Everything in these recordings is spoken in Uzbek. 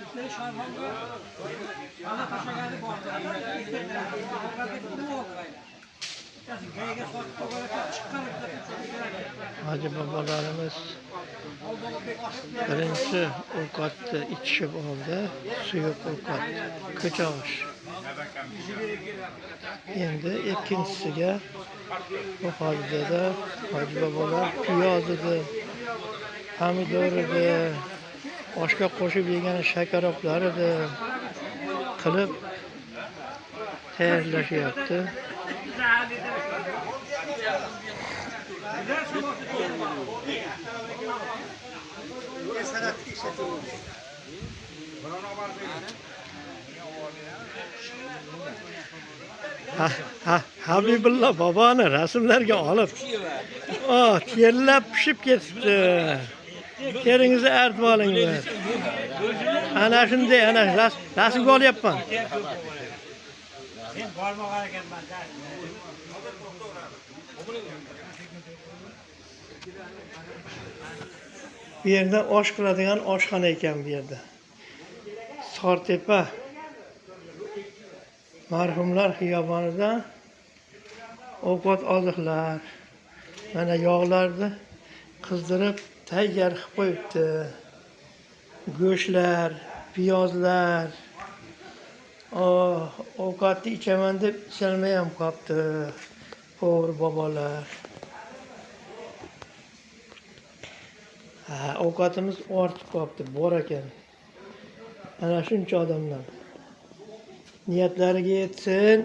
İtleri şarfanda ana taşa geldik orada. Hacı babalarımız birinchi ovqatni ichishib oldi, suyuq ovqat, ko'chovish. Endi ikkinchisiga bu hozirda hoji bobolar piyoz edi, pomidor edi, oshga qo'shib yegan shakaroblar edi, qilib tayyorlashyapti. Habibullo boboni rasmlarga olib, terlab pishib ketibdi. Teringizni artib olinglar. Ana shunday, ana rasmga olyapman. Bu yerda osh qiladigan oshxona ekan bu yerda. Sortepa marhumlar xiyobonida ovqat oziqlar. Mana yog'larni qizdirib tayyor qilib qo'yibdi. Go'shtlar, piyozlar. Ovqatni ichaman deb icholmay ham qolibdi. To'g'ri bobolar. Ovqatimiz ortib qolibdi, bor ekan. Ana shuncha odamlar. Niyatlariga yetsin.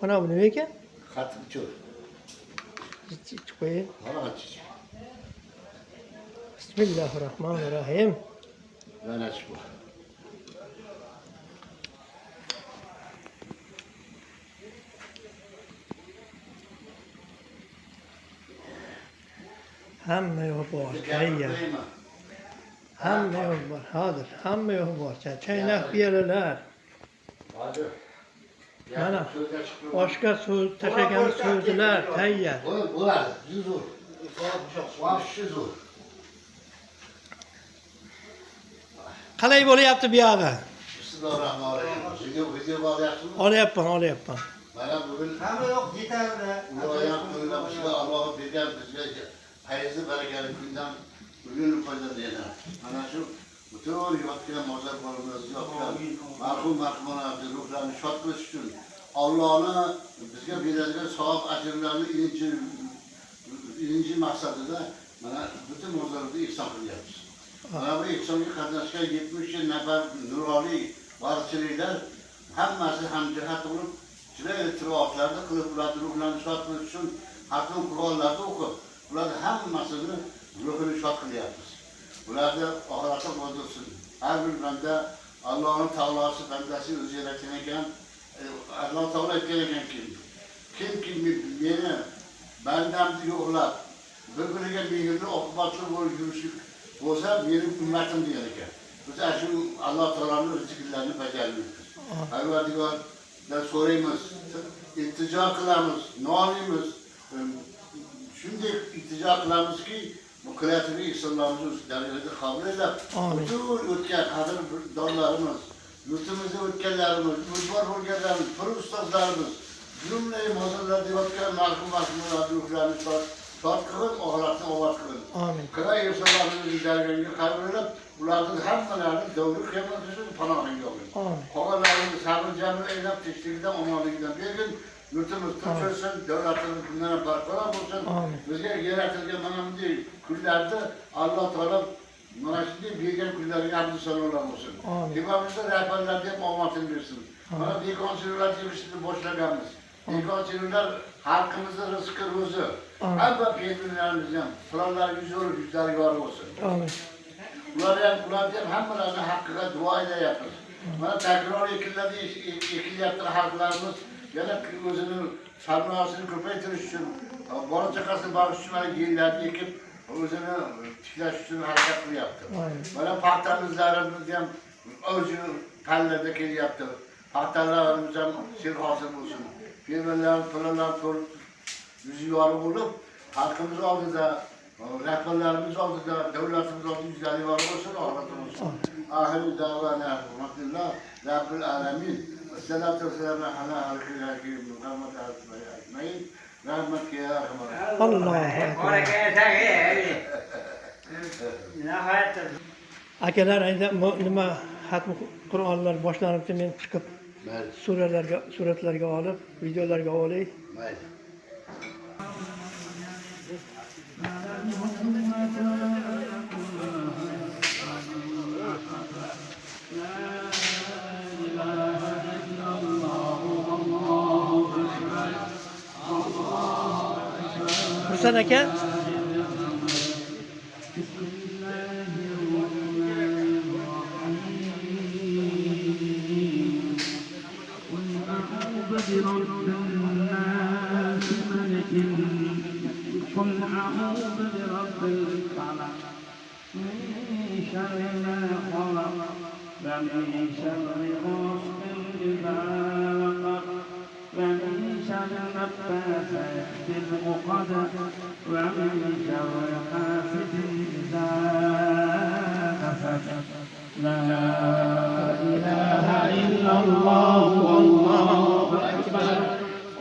Mana bu nima ekan? Qatiq cho'r. Ichib qo'ying. Mana Bismillahirrohmanirrohim. mana shu. Hamma yo'q bor, tayyor. Hamma yo'q bor, hozir. Hamma yo'q bor. Chaynak beralar. Mana oshga suv tashagan so'zlar tayyor. Bo'ladi, zo'r. Vaqti zo'r. Qalay bo'lyapti bu yog'i? Bismillahirrohmanirrohim. Video olyapsizmi? Olyapman. Mana bugun Hamma yo'q yetarli. Muloyim qo'yilishga Alloh bergan bizga fayzli barakali kundan bugun foydalanadi. Mana shu butun yotgan mozorlarimiz yotgan marhum-marhumalarni ruhlarini shod qilish uchun Allohni bizga beradigan savob ajrlarni birinchi maqsadida mana butun mozorlarni ihson qilyapmiz. Mana bu ihsonga qatnashgan 70 nafar nuroniy varischiliklar hammasi hamjihat bo'lib juda tiroatlarni qilib ularni ruhlarini shod qilish uchun haqqi Qur'onlarni o'qib, ularni hammasini ruhini shod qilyapmiz. Ularni oxiratda bo'lsin. Har bir banda Allohning taolosi bandasi o'zi yaratgan ekan. Alloh taolo aytgan ekanki, kim meni bandamni yo'qlab, bir-biriga mehrli oqibatli bo'lib yurishi bo'lsa, mening ummatim degan ekan. Biz shu Alloh taoloning rizqlarini bajaramiz. Parvardigordan so'raymiz, iltijo qilamiz, noliymiz. Shunday iltijo qilamizki, bu kreativ ihsonlarimizni o'z darajada qabul etlab, butun o'tgan qadrdonlarimiz, yurtimizda o'tganlarimiz, o'zbor bo'lganlarimiz, pir ustozlarimiz, jumla mozorlarda yotgan marhum-marhumlar ruhlarini shod qilib, oxiratni obod qilib. Amin. Qilay ihsonlarimizni darajasiga qabul etlab, ularning hammalarini davri qiyomat uchun panohingga olgin. Amin. Qolganlarini sabr jamil eylab, tinchligidan, omonligidan bergin. Yurtimiz tinch bo'lsin, davlatimiz bundan barqaror bo'lsin. Bizga yaratilgan mana bunday kunlarda Alloh taolo mana shunday bergan kunlarga hamd sanolar bo'lsin. Devamizda rahbarlarga ham omadini bersin. Mana dekonchiliklar yig'ishni boshlaganmiz. Dekonchiliklar xalqimizning rizqi ro'zi. Hamma fermerlarimiz ham planlar yuzlari yorug' bo'lsin. Amin. Ularni ham hammalarini haqqiga duo qilyapmiz. Mana takror ekilyapti xalqlarimiz. Yana o'zining sarmoyasini ko'paytirish uchun, bola chaqasini bag'ish uchun yerlarni ekib, o'zini tiklash uchun harakat qilyapti. Mana paxtamizlarimiz ham o'zi pallarda kelyapti. Paxtalarimiz ham sel hosil bo'lsin. Fermerlar, pullar to'lib yuzi yorug' bo'lib, xalqimiz oldida, rahbarlarimiz oldida, davlatimiz oldida yuzlari yorug' bo'lsin, oxiratimiz. آخر دعوانا رحمة الله رب العالمين والصلاة والسلام على رسول الله محمد أجمعين رحمتك يا أرحم الراحمين. Allahu Ekber. Akalar nima xatmi Qur'onlar boshlanibdi, men chiqib suratlarga olib, videolarga olay. Mayli. Hursan aka, برب الناس ملك قل أعوذ برب الفلق من شر ما خلق ومن شر غاسق إذا وقب ومن شر النفاثات في العقد ومن شر حاسد إذا حسد. لا إله إلا الله والله أكبر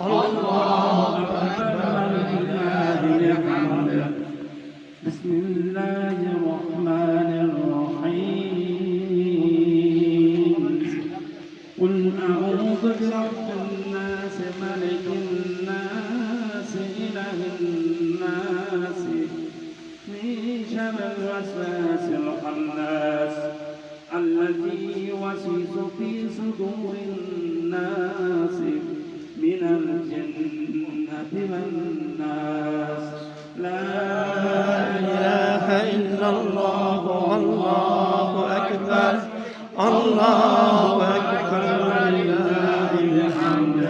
الله أكبر ولله الحمد. بسم الله الرحمن الرحيم. قل أعوذ برب الناس ملك الناس إله الناس من شر الوسواس الخناس الذي يوسوس في صدور الناس من الجنة والناس. لا إله إلا الله والله أكبر الله أكبر ولله الحمد.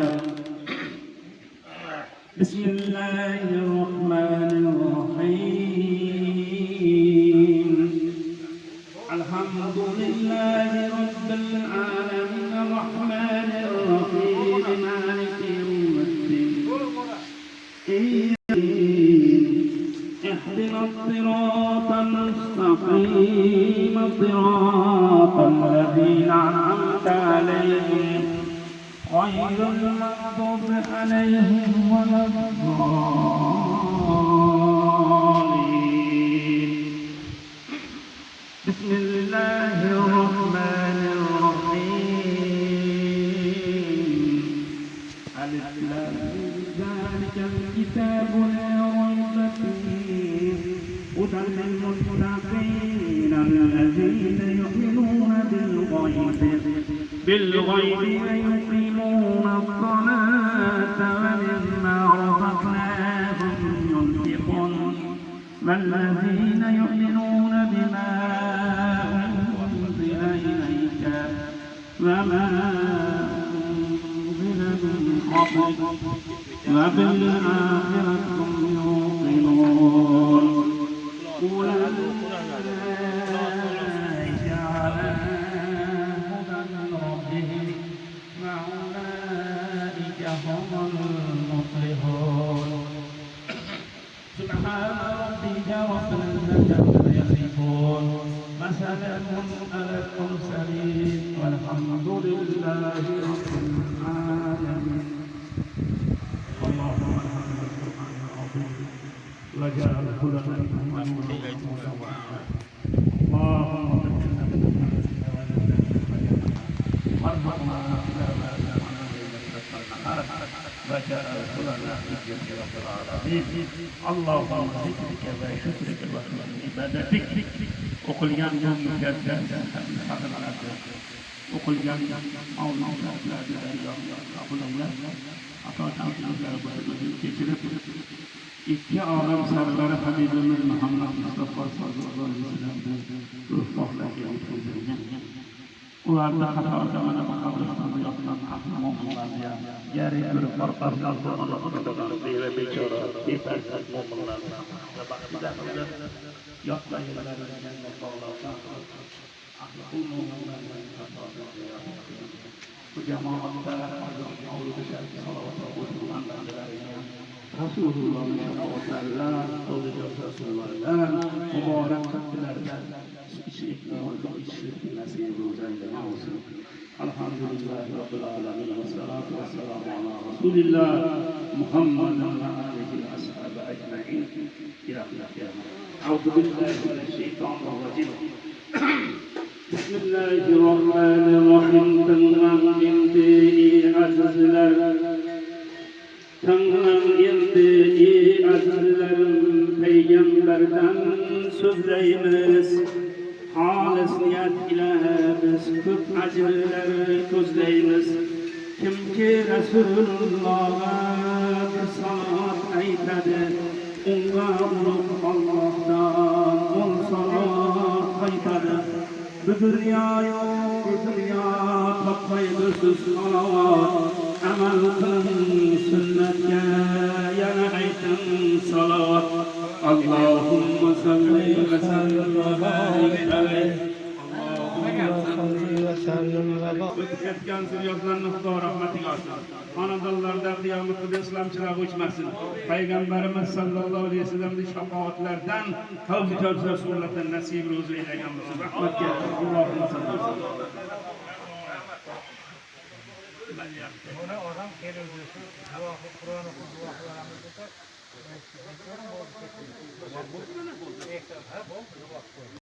بسم الله الرحمن الرحيم. الحمد لله رب العالمين الرحمن الرحيم مالك يوم الدين. اهدنا الصراط المستقيم صراط الذين أنعمت عليهم غير المغضوب عليهم ولا الضالين. بسم الله الرحمن الرحيم. ألف لام ذلك الكتاب لا ريب فيه هدى للمتقين الذين يؤمنون بالغيب ويقيمون الصلاة ومما رزقناهم ينفقون والذين يؤمنون بما أنزل إليك وما أنزل من قبلك وبالآخرة هم يوقنون. أولئك على هدى من ربهم وأولئك هم المفلحون. سبحان ربك رب العزة عما يصفون وسلام على المرسلين والحمد لله رب العالمين. اللهم الحمد لله العظيم وجعل كل اللهم ذكرك وشكرك وحسن عبادتك وقل ينجم جدا وقل ينجم أولى لا إله إلا الله أطاعت İki alem sarıları Habibimiz Muhammed Mustafa sallallahu aleyhi ve sellem'de ruhsatla yapıldı. Ularda hata zamana makabrasını yapılan aklım olmalılar ya. Yeri görüp farklar kaldı Allah'ın adına ve biçara yetersiz olmalılar. Yatla yerlere cennet Allah'tan aklım olmalılar. Bu cemaatta Hazreti Mevlüt Şerif salavatı okulanlardır. Resulullah'ın şefaatlerle, Resulullah Resulullah'ın mübarek kalplerden içlik oldu, içlik nasip عندنا مسلم الحمد لله رب العالمين والصلاة والسلام على رسول الله محمد وعلى آله وأصحابه أجمعين إلى القيامة. أعوذ بالله من الشيطان الرجيم. بسم الله الرحمن الرحيم. Tanrım indi azizler, Tanrım indi azizlerim, Peygamberden sözleyiniz. Halis niyat ile biz ko'p ajrlar ko'zlaymiz. Kimki Resulullah'a bir salat aytadi, unga ulug' Allohdan ol salat qaytadi. Bu dunyoyu dunyo topmaydi salat, amal qiling sunnatga yana ayting salat. Allahumma salli ve sellem ve barik aleyh. O'tkazgan zurriyotlarni Xudo rahmatiga olsin. Xonadonlarda qiyomatda islomchilar o'chmasin. Payg'ambarimiz sallallohu alayhi vasallamning shafoatlaridan Havzi Kavsar suratidan nasib ro'zi aylagan bo'lsin. Rahmatga Allohumma salli va sallam. Buna odam keluvdi. Qur'onni o'qib, duo qilamiz desa,